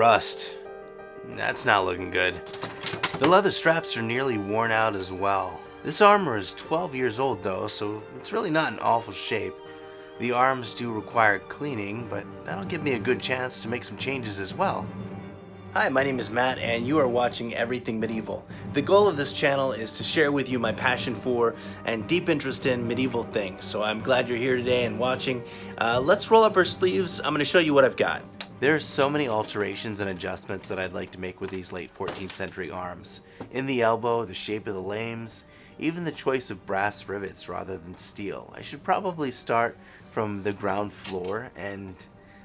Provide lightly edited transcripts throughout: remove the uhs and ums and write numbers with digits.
rust. That's not looking good. The leather straps are nearly worn out as well. This armor is 12 years old though, so it's really not in awful shape. The arms do require cleaning, but that'll give me a good chance to make some changes as well. Hi, my name is Matt and you are watching Everything Medieval. The goal of this channel is to share with you my passion for and deep interest in medieval things. So I'm glad you're here today and watching. Let's roll up our sleeves. I'm going to show you what I've got. There are so many alterations and adjustments that I'd like to make with these late 14th century arms. In the elbow, the shape of the lames, even the choice of brass rivets rather than steel. I should probably start from the ground floor, and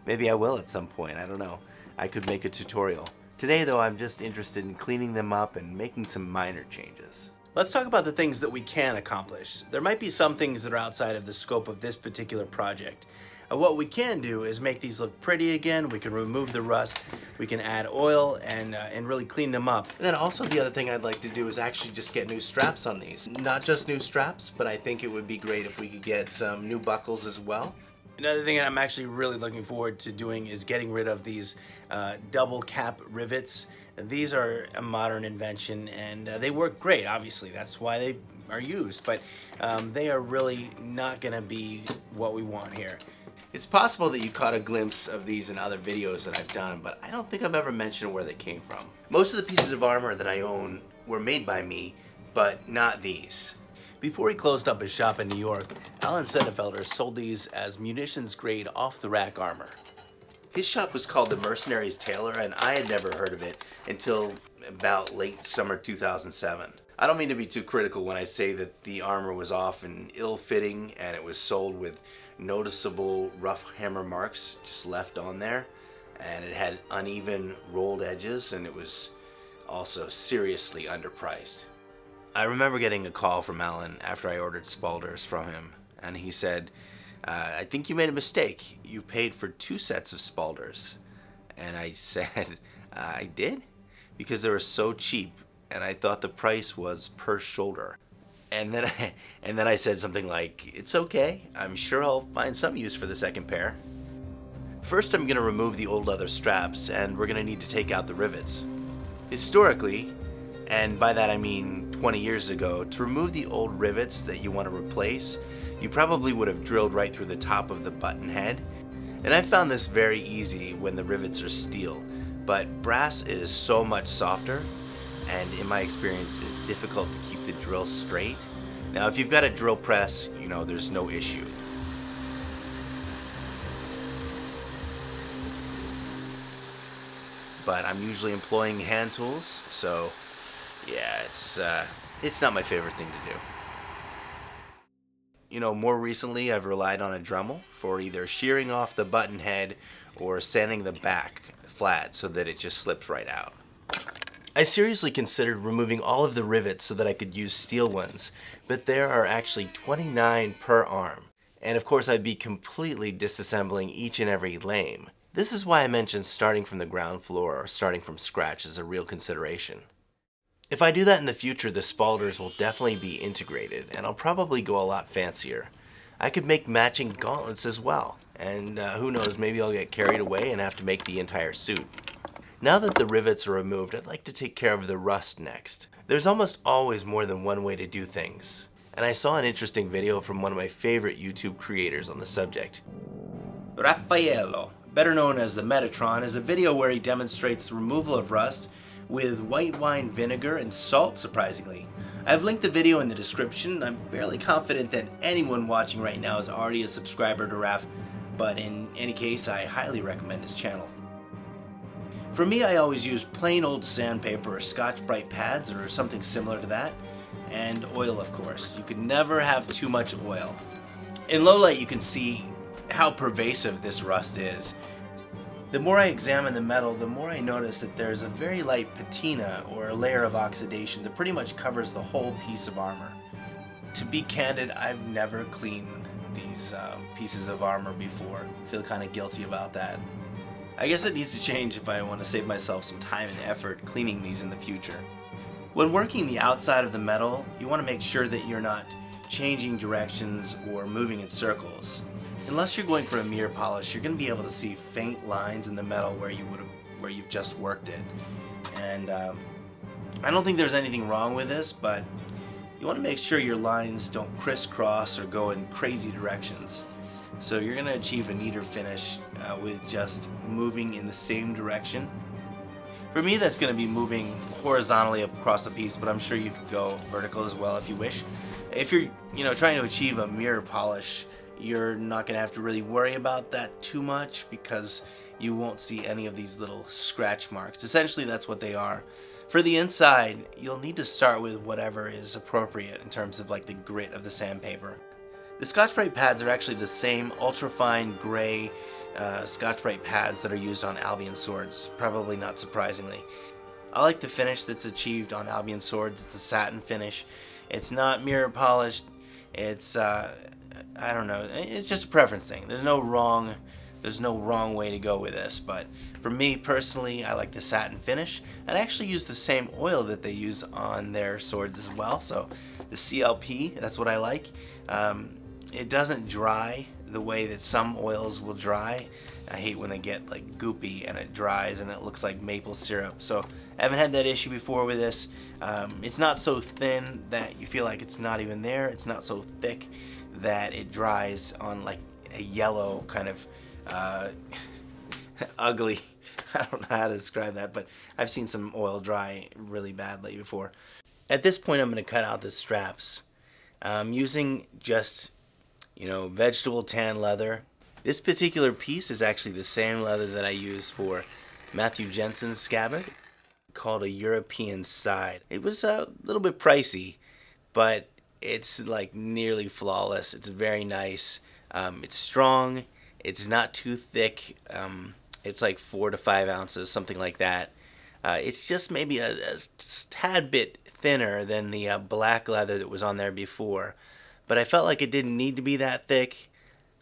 maybe I will at some point, I don't know. I could make a tutorial. Today though, I'm just interested in cleaning them up and making some minor changes. Let's talk about the things that we can accomplish. There might be some things that are outside of the scope of this particular project. What we can do is make these look pretty again. We can remove the rust, we can add oil and really clean them up. And then also the other thing I'd like to do is actually just get new straps on these. Not just new straps, but I think it would be great if we could get some new buckles as well. Another thing that I'm actually really looking forward to doing is getting rid of these double cap rivets. These are a modern invention and they work great, obviously. That's why they are used, but they are really not gonna be what we want here. It's possible that you caught a glimpse of these in other videos that I've done, but I don't think I've ever mentioned where they came from. Most of the pieces of armor that I own were made by me, but not these. Before he closed up his shop in New York, Alan Senefelder sold these as munitions-grade off-the-rack armor. His shop was called the Mercenary's Tailor, and I had never heard of it until about late summer 2007. I don't mean to be too critical when I say that the armor was often ill-fitting and it was sold with noticeable rough hammer marks just left on there, and it had uneven rolled edges, and it was also seriously underpriced. I remember getting a call from Alan after I ordered Spalders from him, and he said, I think you made a mistake. You paid for 2 sets of Spalders. And I said, I did? Because they were so cheap, and I thought the price was per shoulder. And then I said something like, it's okay, I'm sure I'll find some use for the second pair. First I'm going to remove the old leather straps, and we're going to need to take out the rivets. Historically, and by that I mean 20 years ago, to remove the old rivets that you want to replace, you probably would have drilled right through the top of the button head. And I found this very easy when the rivets are steel, but brass is so much softer, and in my experience it's difficult to keep the drill straight. Now if you've got a drill press, you know, there's no issue. But I'm usually employing hand tools, so yeah, it's not my favorite thing to do. You know, more recently I've relied on a Dremel for either shearing off the button head or sanding the back flat so that it just slips right out. I seriously considered removing all of the rivets so that I could use steel ones, but there are actually 29 per arm. And of course I'd be completely disassembling each and every lame. This is why I mentioned starting from the ground floor or starting from scratch as a real consideration. If I do that in the future, the Spalders will definitely be integrated, and I'll probably go a lot fancier. I could make matching gauntlets as well, and who knows, maybe I'll get carried away and have to make the entire suit. Now that the rivets are removed, I'd like to take care of the rust next. There's almost always more than one way to do things, and I saw an interesting video from one of my favorite YouTube creators on the subject. Raffaello, better known as the Metatron, is a video where he demonstrates the removal of rust with white wine vinegar and salt, surprisingly. I've linked the video in the description. I'm fairly confident that anyone watching right now is already a subscriber to Raf, but in any case, I highly recommend his channel. For me, I always use plain old sandpaper or Scotch-Brite pads or something similar to that, and oil, of course. You could never have too much oil. In low light, you can see how pervasive this rust is. The more I examine the metal, the more I notice that there's a very light patina, or a layer of oxidation, that pretty much covers the whole piece of armor. To be candid, I've never cleaned these pieces of armor before. I feel kind of guilty about that. I guess it needs to change if I want to save myself some time and effort cleaning these in the future. When working the outside of the metal, you want to make sure that you're not changing directions or moving in circles. Unless you're going for a mirror polish, you're going to be able to see faint lines in the metal where you would have where you've just worked it. And I don't think there's anything wrong with this, but you want to make sure your lines don't crisscross or go in crazy directions. So you're going to achieve a neater finish with just moving in the same direction. For me, that's going to be moving horizontally across the piece, but I'm sure you could go vertical as well if you wish. If you're trying to achieve a mirror polish, you're not going to have to really worry about that too much because you won't see any of these little scratch marks. Essentially, that's what they are. For the inside, you'll need to start with whatever is appropriate in terms of like the grit of the sandpaper. The Scotch-Brite pads are actually the same ultra-fine gray Scotch-Brite pads that are used on Albion swords, probably not surprisingly. I like the finish that's achieved on Albion swords. It's a satin finish. It's not mirror polished. It's I don't know. It's just a preference thing. There's no wrong way to go with this, but for me personally, I like the satin finish. And I actually use the same oil that they use on their swords as well. So the CLP, that's what I like. It doesn't dry the way that some oils will dry. I hate when they get like goopy and it dries and it looks like maple syrup. So I haven't had that issue before with this. It's not so thin that you feel like it's not even there. It's not so thick that it dries on like a yellow kind of ugly. I don't know how to describe that, but I've seen some oil dry really badly before. At this point, I'm going to cut out the straps. I'm using just vegetable tan leather. This particular piece is actually the same leather that I use for Matthew Jensen's scabbard, called a European side. It was a little bit pricey, but it's like nearly flawless. It's very nice. It's strong. It's not too thick. It's like 4 to 5 ounces, something like that. It's just maybe a tad bit thinner than the black leather that was on there before. But I felt like it didn't need to be that thick.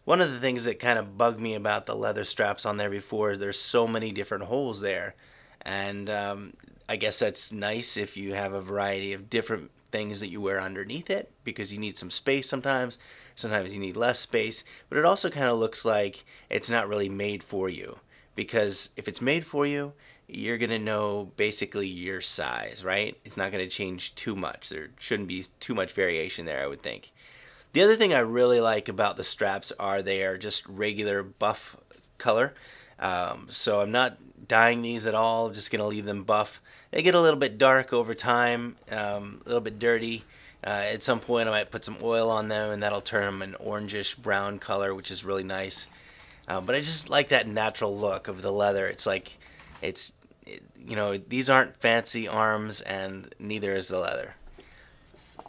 One of the things that kind of bugged me about the leather straps on there before is there's so many different holes there. And I guess that's nice if you have a variety of different things that you wear underneath it, because you need some space sometimes. Sometimes you need less space. But it also kind of looks like it's not really made for you. Because if it's made for you, you're going to know basically your size, right? It's not going to change too much. There shouldn't be too much variation there, I would think. The other thing I really like about the straps are they are just regular buff color. So I'm not dyeing these at all. I'm just going to leave them buff. They get a little bit dark over time, a little bit dirty. At some point I might put some oil on them and that'll turn them an orangish brown color, which is really nice. But I just like that natural look of the leather. It's like, these aren't fancy arms and neither is the leather.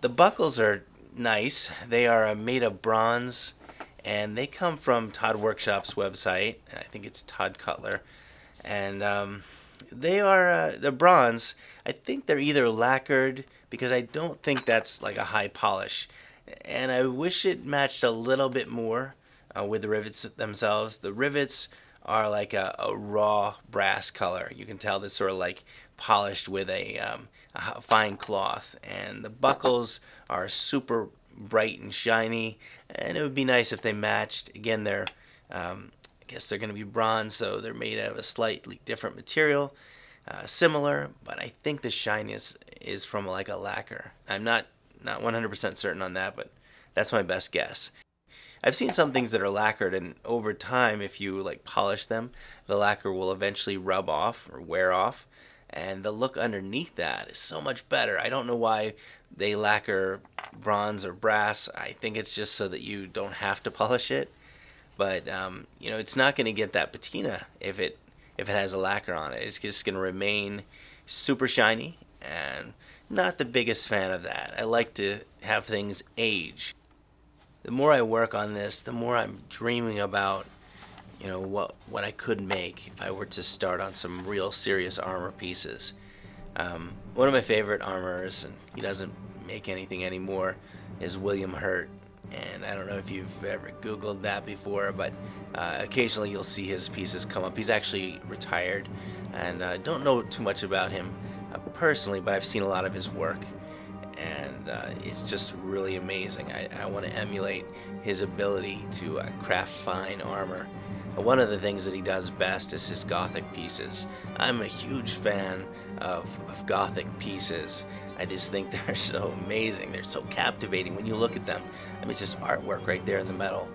The buckles are nice. They are made of bronze and they come from Todd Workshop's website. I think it's Todd Cutler. And they're bronze. I think they're either lacquered, because I don't think that's like a high polish. And I wish it matched a little bit more with the rivets themselves. The rivets are like a raw brass color. You can tell they're sort of like polished with a fine cloth. And the buckles are super bright and shiny, and it would be nice if they matched. Again, they're I guess they're going to be bronze, so they're made out of a slightly different material, similar, but I think the shyness is from like a lacquer. I'm not 100% certain on that, but that's my best guess. I've seen some things that are lacquered, and over time, if you like polish them, the lacquer will eventually rub off or wear off, and the look underneath that is so much better. I don't know why they lacquer bronze or brass. I think it's just so that you don't have to polish it. But it's not going to get that patina if it has a lacquer on it. It's just going to remain super shiny, and not the biggest fan of that. I like to have things age. The more I work on this, the more I'm dreaming about what I could make if I were to start on some real serious armor pieces. One of my favorite armorers, and he doesn't make anything anymore, is William Hurt. And I don't know if you've ever Googled that before, but occasionally you'll see his pieces come up. He's actually retired, and I don't know too much about him personally, but I've seen a lot of his work. And it's just really amazing. I want to emulate his ability to craft fine armor. One of the things that he does best is his Gothic pieces. I'm a huge fan of Gothic pieces. I just think they're so amazing. They're so captivating when you look at them. I mean, it's just artwork right there in the metal.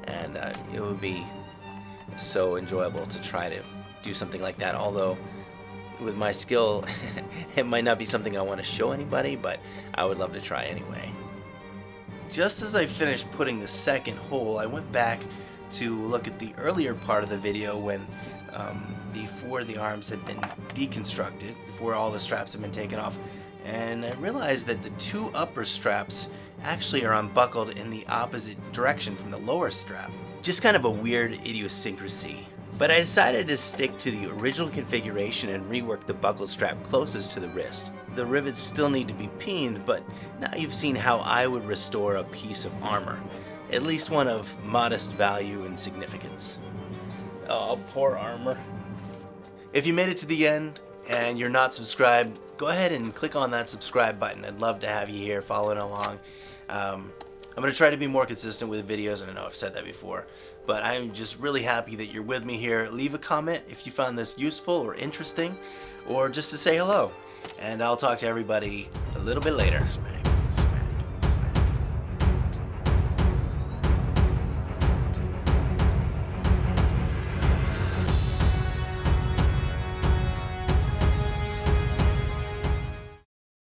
And it would be so enjoyable to try to do something like that. Although, with my skill, it might not be something I want to show anybody, but I would love to try anyway. Just as I finished putting the second hole, I went back to look at the earlier part of the video when before the arms had been deconstructed, before all the straps had been taken off, and I realized that the two upper straps actually are unbuckled in the opposite direction from the lower strap. Just kind of a weird idiosyncrasy. But I decided to stick to the original configuration and rework the buckle strap closest to the wrist. The rivets still need to be peened, but now you've seen how I would restore a piece of armor. At least one of modest value and significance. Oh, poor armor. If you made it to the end and you're not subscribed, go ahead and click on that subscribe button. I'd love to have you here following along. I'm going to try to be more consistent with the videos, and I know I've said that before, but I'm just really happy that you're with me here. Leave a comment if you found this useful or interesting, or just to say hello. And I'll talk to everybody a little bit later.